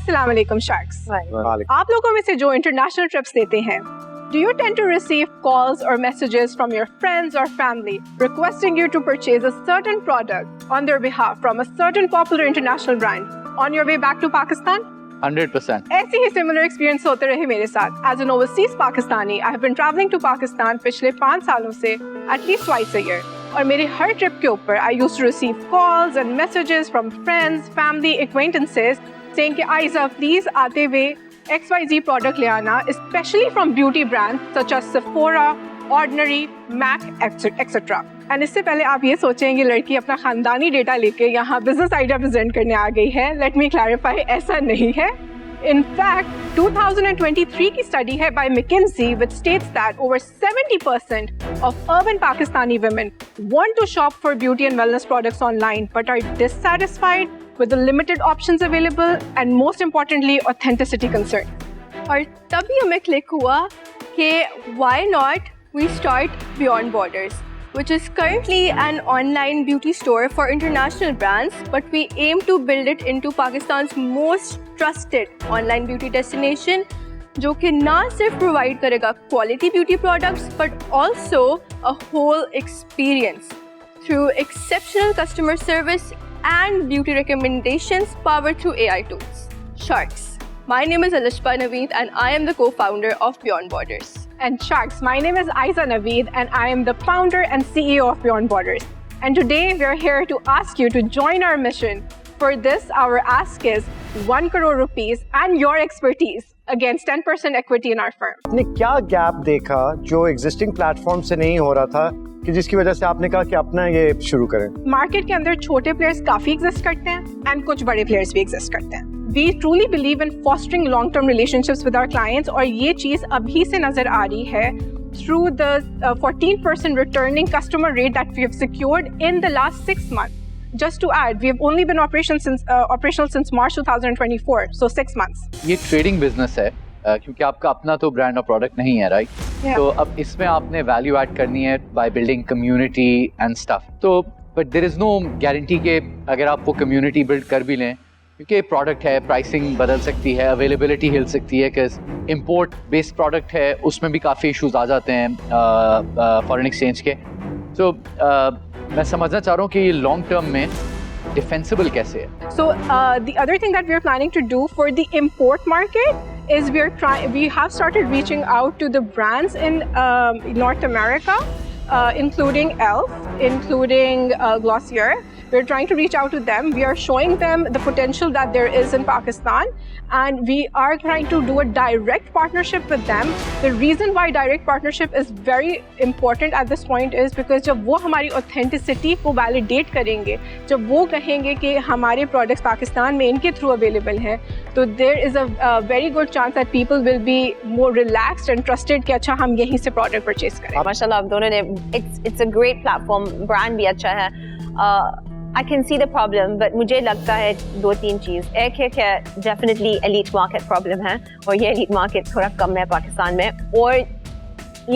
अस्सलाम वालेकुम शार्क्स। आप लोगों में से जो इंटरनेशनल ट्रिप्स देते हैं, do you tend to receive calls or messages from your friends or family requesting you to purchase a certain product on their behalf from a certain popular international brand on your way back to Pakistan? 100%. ऐसे ही similar experience होते रहे मेरे साथ. As an overseas Pakistani, I have been traveling to Pakistan पिछले 5 सालों से at least twice a year. और मेरे हर ट्रिप के ऊपर I used to receive calls and messages from friends, family, acquaintances saying कि आइज़ा please आते हुए XYZ product ले आना, especially from beauty brands such as Sephora, Ordinary, MAC, etc. And इससे पहले आप ये सोचें कि लड़की अपना खानदानी डेटा लेके यहाँ बिजनेस आइडिया प्रेजेंट करने आ गई है. Let me clarify, ऐसा नहीं है. In fact, 2023 की study है by McKinsey which states that over 70% of urban Pakistani women want to shop for beauty and wellness products online but are dissatisfied with the limited options available and most importantly authenticity concern. और तभी हमें click हुआ कि why not we start Beyond Borders, which is currently an online beauty store for international brands, but we aim to build it into Pakistan's most trusted online beauty destination, जो कि ना सिर्फ provide करेगा quality beauty products, but also a whole experience through exceptional customer service and beauty recommendations powered through AI tools. Sharks. My name is Alishba Naveed and I am the co-founder of Beyond Borders. And Sharks, my name is Aiza Naveed and I am the founder and CEO of Beyond Borders. And today we are here to ask you to join our mission. For this, our ask is 1 crore rupees and your expertise against 10% equity in our firm. आपने क्या gap देखा जो existing platform से नहीं हो रहा था कि जिसकी वजह से आपने कहा कि अपना ये शुरू करें? मार्केट के अंदर छोटे प्लेयर्स काफी एग्जिस्ट करते हैं एंड कुछ बड़े प्लेयर्स भी एग्जिस्ट करते हैं. We truly believe in fostering long-term relationships with our clients और ये चीज़ अभी से नजर आ रही है through the 14% returning customer rate that we have secured in the last 6 months. Just to add, we have only been operational since March 2024, so 6 months. ये trading business है क्योंकि आपका अपना तो ब्रांड और प्रोडक्ट नहीं है, राइट? तो अब इसमें आपने वैल्यू ऐड करनी है by building community and stuff. तो but there is no guarantee कि अगर आप वो कम्युनिटी बिल्ड कर भी लें, क्योंकि प्रोडक्ट है, प्राइसिंग बदल सकती है, अवेलेबिलिटी हिल सकती है, कि इम्पोर्ट बेस्ड प्रोडक्ट है, उसमें भी काफ़ी इश्यूज आ जाते हैं फॉरेन एक्सचेंज के. तो मैं समझना चाह रहा हूँ कि ये लॉन्ग टर्म में डिफेंसिबल कैसे है. So the other thing that we are planning to do for the import market is we have started reaching out to the brands in North America, including ELF, including Glossier. We're trying to reach out to them. We are showing them the potential that there is in Pakistan, and we are trying to do a direct partnership with them. The reason why direct partnership is very important at this point is because जब वो हमारी authenticity को validate करेंगे, जब वो कहेंगे कि हमारे products पाकिस्तान में इनके through available हैं, तो there is a very good chance that people will be more relaxed and trusted कि अच्छा हम यहीं से product purchase करें. माशाल्लाह आप दोनों ने it's a great platform, brand भी अच्छा है. I can see the problem, but मुझे लगता है 2-3 चीज़. एक है कि definitely elite market problem है और ये elite market थोड़ा कम है पाकिस्तान में. और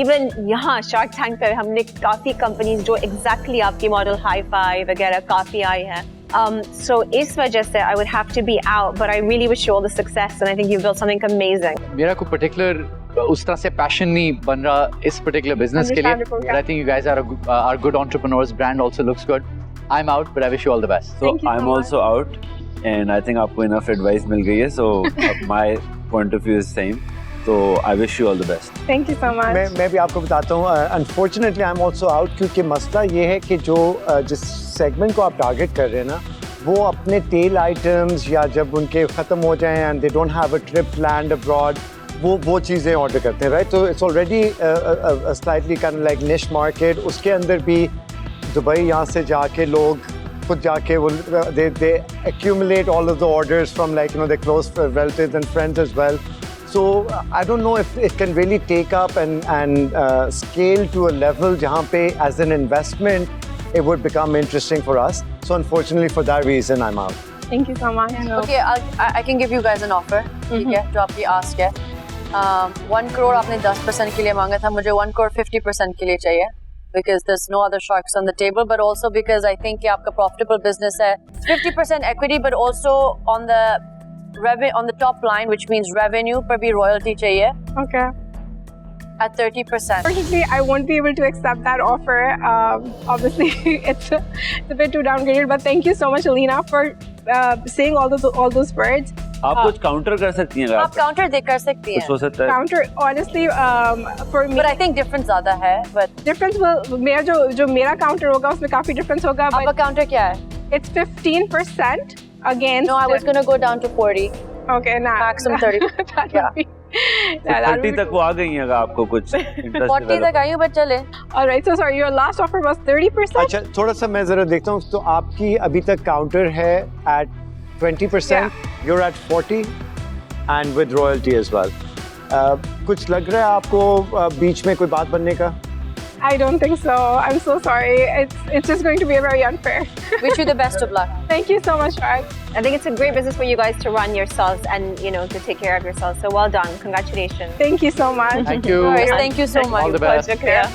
even यहाँ Shark Tank पर हमने काफ़ी companies जो exactly आपकी model hi-fi वगैरह काफ़ी आई है. So इस वजह से I would have to be out, but I really wish you all the success and I think you've built something amazing. मेरा कोई particular उस तरह से पैशन नहीं बन रहा इस particular business के लिए. But I think you guys are good entrepreneurs. Brand also looks good. I'm out, but I wish you all the best. So I'm also out, and I think आपको enough advice मिल गई है. So my point of view is same. So I wish you all the best. Thank you so much. मैं भी आपको बताता हूँ. Unfortunately, I'm also out क्योंकि मसला ये है कि जो जिस सेगमेंट को आप टारगेट कर रहे हैं ना, वो अपने टेल आइटम्स या जब उनके ख़त्म हो जाएं and they don't have a trip planned abroad, वो चीज़ें ऑर्डर करते हैं, राइट? तो it's already a slightly kind of like niche market. उसके अंदर भी दुबई यहाँ से जाके लोग खुद जाके वो they accumulate all of the orders from like their close relatives and friends as well. So I don't know if it can really take up and scale to a level जहाँ पे as an investment it would become interesting for us. So unfortunately for that reason I'm out. Thank you so much. Okay, I can give you guys an offer. ठीक है, जो आपकी ask है. 1 crore आपने 10% के लिए मांगा था, मुझे 1 crore 50% के लिए चाहिए. Because there's no other sharks on the table, but also because I think कि आपका profitable business है. 50% equity, but also on the on the top line, which means revenue पर भी royalty चाहिए Okay. at 30%. Unfortunately, I won't be able to accept that offer. Obviously, it's a bit too downgraded. But thank you so much, Alina, for saying all those words. आप कुछ counter कर सकती हैं अगर आप counter दे कर सकती कुछ हैं. हो सकता है. Counter, honestly, for me, But I think difference ज़्यादा है. But difference will मेरा counter होगा उसमें काफी difference होगा. आपका But counter क्या है? it's 15% against. No, I was gonna go down to 40. Okay, nah. Maximum 30. That Yeah. would be. That would 30 be तक वो आ गई हैं अगर आपको कुछ इंटरेस्ट 40 तक आई हूँ but चले. All right. So sorry, your last offer was 30%. अच्छा थोड़ा सा मैं जरा देखता हूँ तो आपकी अभी तक काउंटर है at 20%, you're at 40 and with royalty as well. कुछ लग रहा है आपको बीच में कोई बात बनने का? I don't think so. I'm so sorry. It's just going to be very unfair. Wish you the best of luck. Thank you so much, Rag. I think it's a great business for you guys to run yourselves and to take care of yourselves. So well done. Congratulations. Thank you so much. Thank you. Thank you so much. All the best. Shukriya.